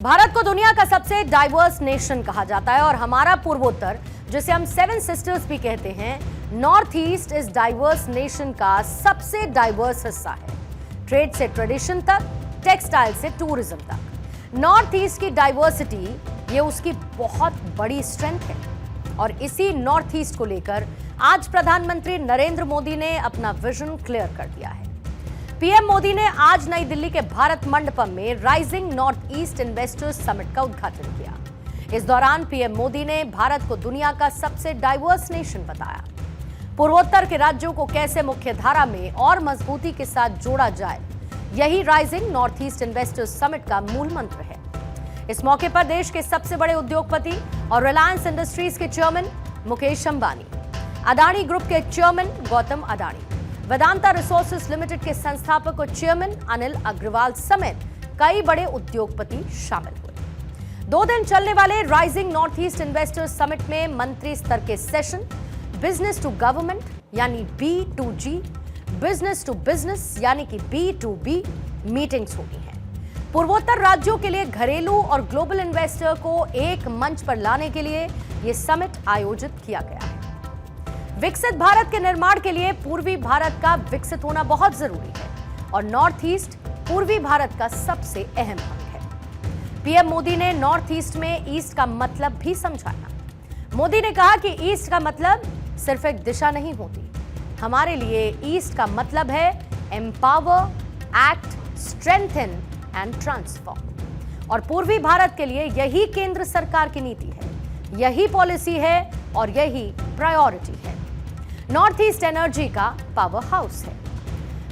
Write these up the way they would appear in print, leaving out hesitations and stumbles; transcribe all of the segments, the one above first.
भारत को दुनिया का सबसे डाइवर्स नेशन कहा जाता है और हमारा पूर्वोत्तर, जिसे हम सेवन सिस्टर्स भी कहते हैं, नॉर्थ ईस्ट इस डाइवर्स नेशन का सबसे डाइवर्स हिस्सा है। ट्रेड से ट्रेडिशन तक, टेक्सटाइल से टूरिज्म तक, नॉर्थ ईस्ट की डाइवर्सिटी ये उसकी बहुत बड़ी स्ट्रेंथ है। और इसी नॉर्थ ईस्ट को लेकर आज प्रधानमंत्री नरेंद्र मोदी ने अपना विजन क्लियर कर दिया है। पीएम मोदी ने आज नई दिल्ली के भारत मंडपम में rising north east investors summit का उद्घाटन किया। इस दौरान पीएम मोदी ने भारत को दुनिया का सबसे डाइवर्स नेशन बताया। पूर्वोत्तर के राज्यों को कैसे मुख्य धारा में और मजबूती के साथ जोड़ा जाए, यही rising north east investors summit का मूल मंत्र है। इस मौके पर देश के सबसे बड़े उद्योगपति और रिलायंस इंडस्ट्रीज के चेयरमैन मुकेश अंबानी, अडानी ग्रुप के chairman Gautam Adani, Vedanta resources limited के संस्थापक और चेयरमैन अनिल अग्रवाल समेत कई बड़े उद्योगपति शामिल हुए। 2 दिन चलने वाले rising north east investors summit में मंत्री स्तर के सेशन, बिजनेस टू गवर्नमेंट यानी B2G, बिजनेस टू बिजनेस यानी कि B2B मीटिंग्स होनी है। पूर्वोत्तर राज्यों के लिए घरेलू और ग्लोबल इन्वेस्टर को एक मंच पर लाने के लिए यह समिट आयोजित किया गया है। विकसित भारत के निर्माण के लिए पूर्वी भारत का विकसित होना बहुत जरूरी है और नॉर्थ ईस्ट पूर्वी भारत का सबसे अहम अंग है। पीएम मोदी ने नॉर्थ ईस्ट में ईस्ट का मतलब भी समझाया। मोदी ने कहा कि ईस्ट का मतलब सिर्फ एक दिशा नहीं होती, हमारे लिए ईस्ट का मतलब है empower, act, strengthen and transform. और पूर्वी भारत के लिए यही केंद्र सरकार की नीति है, यही पॉलिसी है और यही प्रायोरिटी है। नॉर्थ ईस्ट एनर्जी का पावर हाउस है।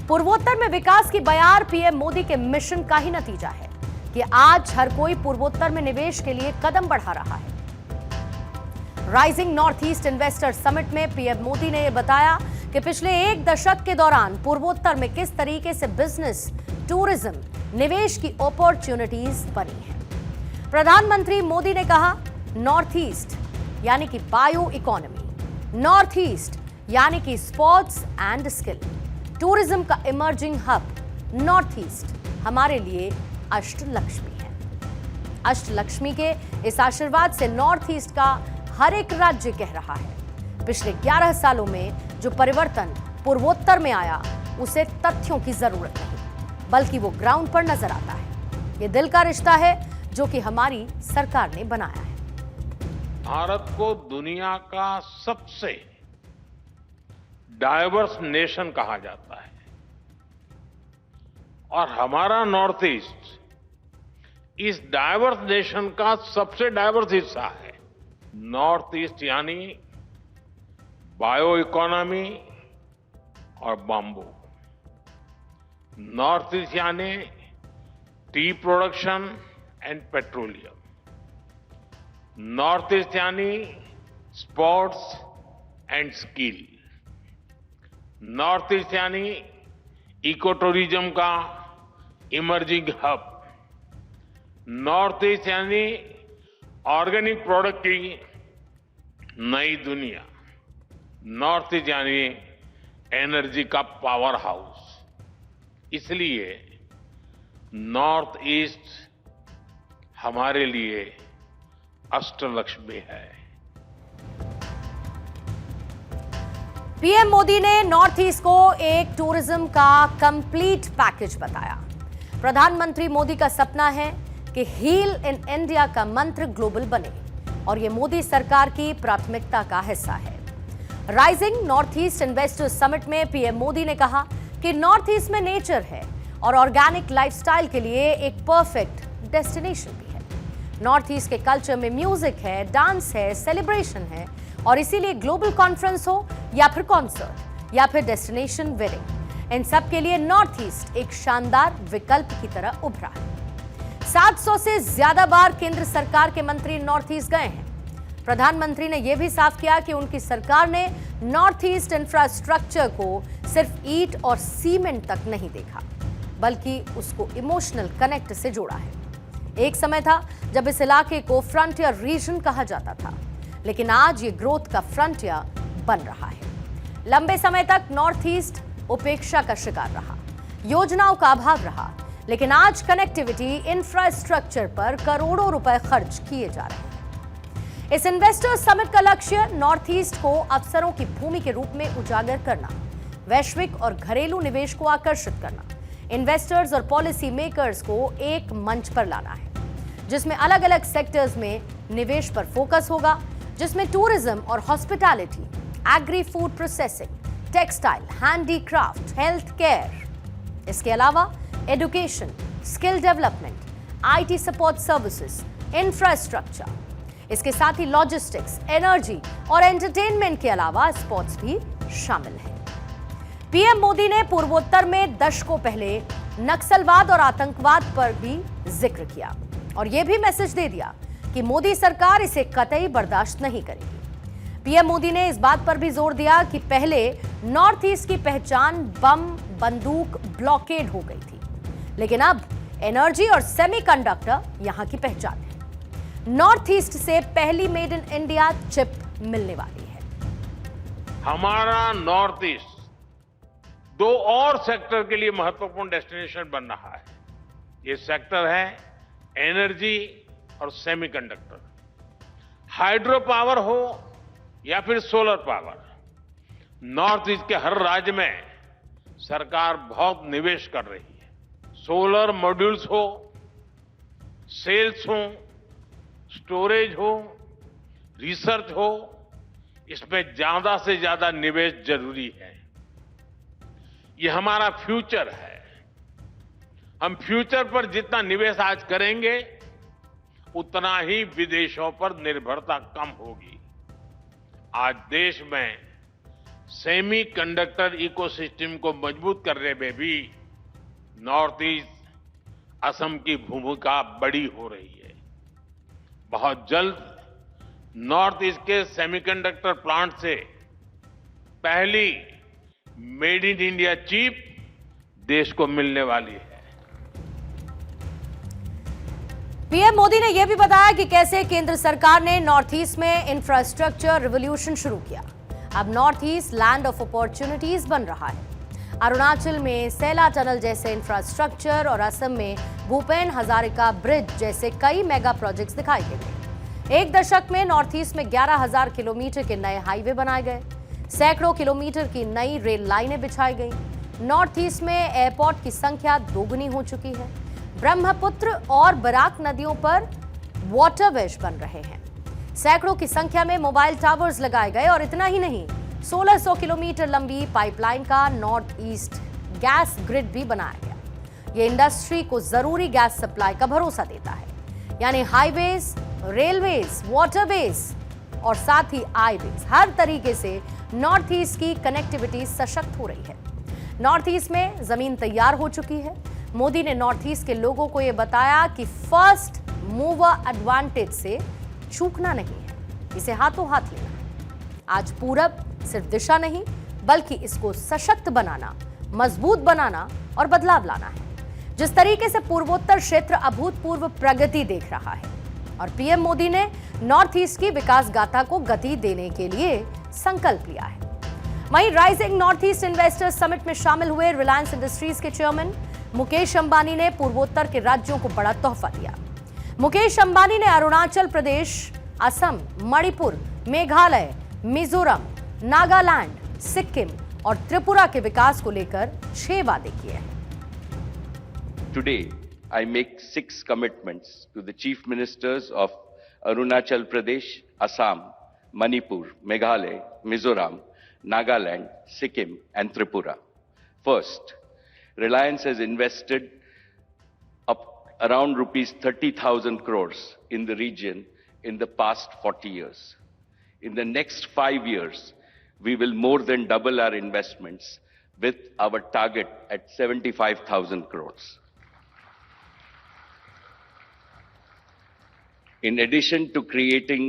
पूर्वोत्तर में विकास की बयार पीएम मोदी के मिशन का ही नतीजा है कि आज हर कोई पूर्वोत्तर में निवेश के लिए कदम बढ़ा रहा है। Rising north east investor summit में पीएम मोदी ने यह बताया कि पिछले 1 दशक के दौरान पूर्वोत्तर में किस तरीके से बिजनेस, टूरिज्म, निवेश की अपॉर्चुनिटीज बनी है। प्रधानमंत्री मोदी ने कहा, नॉर्थ ईस्ट यानी कि बायो इकोनॉमी, नॉर्थ ईस्ट यानी कि स्पोर्ट्स एंड स्किल, टूरिज्म का इमर्जिंग हब, नॉर्थ ईस्ट हमारे लिए अष्टलक्ष्मी है। अष्टलक्ष्मी के इस आशीर्वाद से नॉर्थ ईस्ट का हर एक राज्य कह रहा है, पिछले 11 सालों में जो परिवर्तन पूर्वोत्तर में आया उसे तथ्यों की जरूरत नहीं, बल्कि वो ग्राउंड पर नजर आता है। ये दिल का रिश्ता है जो कि हमारी सरकार ने बनाया है। भारत को दुनिया का सबसे डाइवर्स नेशन कहा जाता है और हमारा नॉर्थ ईस्ट इस डाइवर्स नेशन का सबसे डाइवर्स हिस्सा है। नॉर्थ ईस्ट यानी बायो इकोनॉमी और बाम्बू, नॉर्थ ईस्ट यानी tea production and petroleum, north east यानी sports and skill, north east यानी इको टूरिज्म का इमर्जिंग हब, नॉर्थ ईस्ट यानी ऑर्गेनिक प्रोडक्ट की नई दुनिया, नॉर्थ ईस्ट यानी एनर्जी का पावर हाउस। इसलिए नॉर्थ ईस्ट हमारे लिए अष्टलक्ष्मी है। पीएम मोदी ने नॉर्थ ईस्ट को एक टूरिज्म का कंप्लीट पैकेज बताया। प्रधानमंत्री मोदी का सपना है कि हील इन इंडिया का मंत्र ग्लोबल बने और ये मोदी सरकार की प्राथमिकता का हिस्सा है। Rising north east investors summit में पीएम मोदी ने कहा कि नॉर्थ ईस्ट में नेचर है और ऑर्गेनिक लाइफस्टाइल के लिए एक परफेक्ट डेस्टिनेशन भी है। नॉर्थ ईस्ट के कल्चर में म्यूजिक है, डांस है, सेलिब्रेशन है और इसीलिए ग्लोबल कॉन्फ्रेंस हो या फिर कॉन्सर्ट या फिर डेस्टिनेशन वेडिंग, इन सब के लिए नॉर्थ ईस्ट एक शानदार विकल्प की तरह उभरा है। 700 से ज्यादा बार केंद्र सरकार के मंत्री नॉर्थ ईस्ट गए हैं। प्रधानमंत्री ने यह भी साफ किया कि उनकी सरकार ने नॉर्थ ईस्ट इंफ्रास्ट्रक्चर को सिर्फ ईंट और सीमेंट तक नहीं देखा, बल्कि उसको इमोशनल कनेक्ट से जोड़ा है। एक समय था जब इस इलाके को फ्रंटियर रीजन कहा जाता था, लेकिन आज ये ग्रोथ का फ्रंटियर बन रहा है। लंबे समय तक नॉर्थ ईस्ट उपेक्षा का शिकार रहा, योजनाओं का अभाव रहा, लेकिन आज कनेक्टिविटी इंफ्रास्ट्रक्चर पर करोड़ों रुपए खर्च किए जा रहे हैं। इस इन्वेस्टर्स समिट का लक्ष्य नॉर्थ ईस्ट को अवसरों की भूमि के रूप में उजागर करना, वैश्विक और घरेलू निवेश को आकर्षित करना, इन्वेस्टर्स और पॉलिसी मेकर्स को एक मंच पर लाना है, जिसमें अलग अलग सेक्टर्स में निवेश पर फोकस होगा, जिसमें टूरिज्म और hospitality, agri food processing, textile, handicraft, health care, इसके अलावा education, skill development, IT support services, infrastructure, इसके साथ ही लॉजिस्टिक्स, एनर्जी और एंटरटेनमेंट के अलावा स्पोर्ट्स भी शामिल हैं। पीएम मोदी ने पूर्वोत्तर में दशकों पहले नक्सलवाद और आतंकवाद पर भी जिक्र किया और यह भी मैसेज दे दिया कि मोदी सरकार इसे कतई बर्दाश्त नहीं करेगी। पीएम मोदी ने इस बात पर भी जोर दिया कि पहले नॉर्थ ईस्ट की पहचान बम, बंदूक, ब्लॉकेड हो गई थी, लेकिन अब एनर्जी और सेमीकंडक्टर यहां की पहचान है। नॉर्थ ईस्ट से पहली मेड इन इंडिया चिप मिलने वाली है। हमारा नॉर्थ ईस्ट दो और सेक्टर के लिए महत्वपूर्ण डेस्टिनेशन बन रहा है। ये सेक्टर है एनर्जी और सेमीकंडक्टर। हाइड्रो पावर हो या फिर सोलर पावर, नॉर्थ ईस्ट के हर राज्य में सरकार बहुत निवेश कर रही है। सोलर मॉड्यूल्स हो, सेल्स हो, स्टोरेज हो, रिसर्च हो, इसमें ज्यादा से ज्यादा निवेश जरूरी है। ये हमारा फ्यूचर है। हम फ्यूचर पर जितना निवेश आज करेंगे, उतना ही विदेशों पर निर्भरता कम होगी। आज देश में सेमीकंडक्टर इकोसिस्टम को मजबूत करने में भी नॉर्थ ईस्ट, असम की भूमिका बड़ी हो रही है। बहुत जल्द नॉर्थ ईस्ट के सेमीकंडक्टर प्लांट से पहली मेड इन इंडिया चिप देश को मिलने वाली है। पीएम मोदी ने यह भी बताया कि कैसे केंद्र सरकार ने नॉर्थ ईस्ट में इंफ्रास्ट्रक्चर रिवॉल्यूशन शुरू किया। अब north east land of opportunities बन रहा है। अरुणाचल में सैला टनल जैसे इंफ्रास्ट्रक्चर और असम में भूपेन हजारिका ब्रिज जैसे कई मेगा प्रोजेक्ट्स दिखाई देंगे। एक दशक में नॉर्थ ईस्ट में 11,000 किलोमीटर के नए हाईवे बनाए गए, सैकड़ों किलोमीटर की नई रेल लाइनें बिछाई गई। नॉर्थ ईस्ट में एयरपोर्ट की संख्या दोगुनी हो चुकी है। ब्रह्मपुत्र और बराक नदियों पर वाटरवेज बन रहे हैं। सैकड़ों की संख्या में मोबाइल टावर्स लगाए गए और इतना ही नहीं, 1600 किलोमीटर लंबी पाइपलाइन का नॉर्थ ईस्ट गैस ग्रिड भी बनाया गया। ये इंडस्ट्री को जरूरी गैस सप्लाई का भरोसा देता है। यानी हाईवेज, रेलवेज, वाटरवेज और साथ ही आईवेज, हर तरीके से नॉर्थ ईस्ट की कनेक्टिविटी सशक्त हो रही है। नॉर्थ ईस्ट में जमीन तैयार हो चुकी है। मोदी ने नॉर्थ ईस्ट के लोगों को यह बताया कि फर्स्ट मूवर एडवांटेज से चूकना नहीं है, इसे हाथों हाथ लेना है। आज पूरब सिर्फ दिशा नहीं, बल्कि इसको सशक्त बनाना, मजबूत बनाना और बदलाव लाना है। जिस तरीके से पूर्वोत्तर क्षेत्र अभूतपूर्व प्रगति देख रहा है और पीएम मोदी ने नॉर्थ ईस्ट की विकास गाथा को गति देने के लिए संकल्प लिया है। वहीं rising north east investors summit में शामिल हुए रिलायंस इंडस्ट्रीज के चेयरमैन मुकेश अंबानी ने पूर्वोत्तर के राज्यों को बड़ा तोहफा दिया। मुकेश अंबानी ने अरुणाचल प्रदेश, असम, मणिपुर, मेघालय, मिजोरम, नागालैंड, सिक्किम और त्रिपुरा के विकास को लेकर 6 वादे किए हैं। Today, I make 6 commitments to the chief ministers of Arunachal Pradesh, Assam, Manipur, Meghalaya, Mizoram, Nagaland, Sikkim, and Tripura. First, Reliance has invested up around rupees 30,000 crores in the region in the past 40 years. In the next 5 years, we will more than double our investments with our target at 75,000 crores. In addition to creating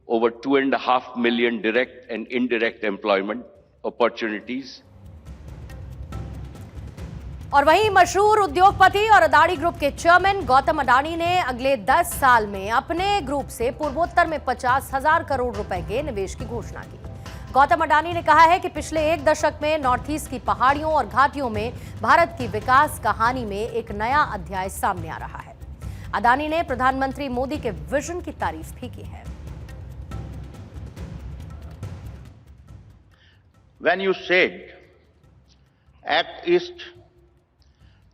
over 2.5 million direct and indirect employment opportunities, और वहीं मशहूर उद्योगपति और Adani group के chairman Gautam Adani ने अगले 10 साल में अपने ग्रुप से पूर्वोत्तर में 50,000 करोड़ रुपए के निवेश की घोषणा की। गौतम अडानी ने कहा है कि पिछले 1 दशक में नॉर्थ ईस्ट की पहाड़ियों और घाटियों में भारत की विकास कहानी में एक नया अध्याय सामने आ रहा है। अडानी ने प्रधानमंत्री मोदी के विजन की तारीफ भी की है। When you said, act east,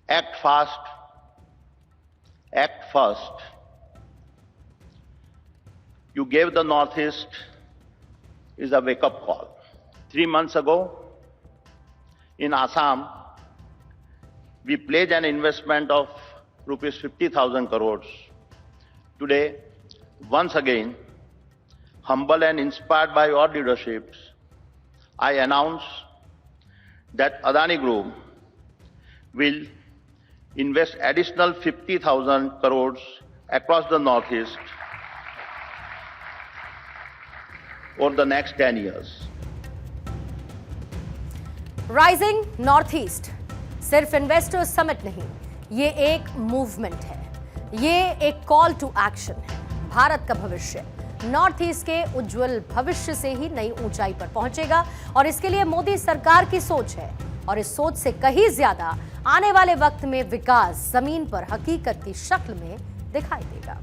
act fast, act first, you gave the Northeast is a wake-up call. 3 months ago, in Assam, we pledged an investment of rupees 50,000 crores. Today, once again, humble and inspired by your leaderships, I announce that Adani Group will invest additional 50,000 crores across the Northeast over the next 10 years. Rising north east सिर्फ investors summit नहीं, ये एक movement है, ये एक call to action है। भारत का भविष्य नॉर्थ ईस्ट के उज्जवल भविष्य से ही नई ऊंचाई पर पहुंचेगा और इसके लिए मोदी सरकार की सोच है और इस सोच से कहीं ज्यादा आने वाले वक्त में विकास जमीन पर हकीकत की शक्ल में दिखाई देगा।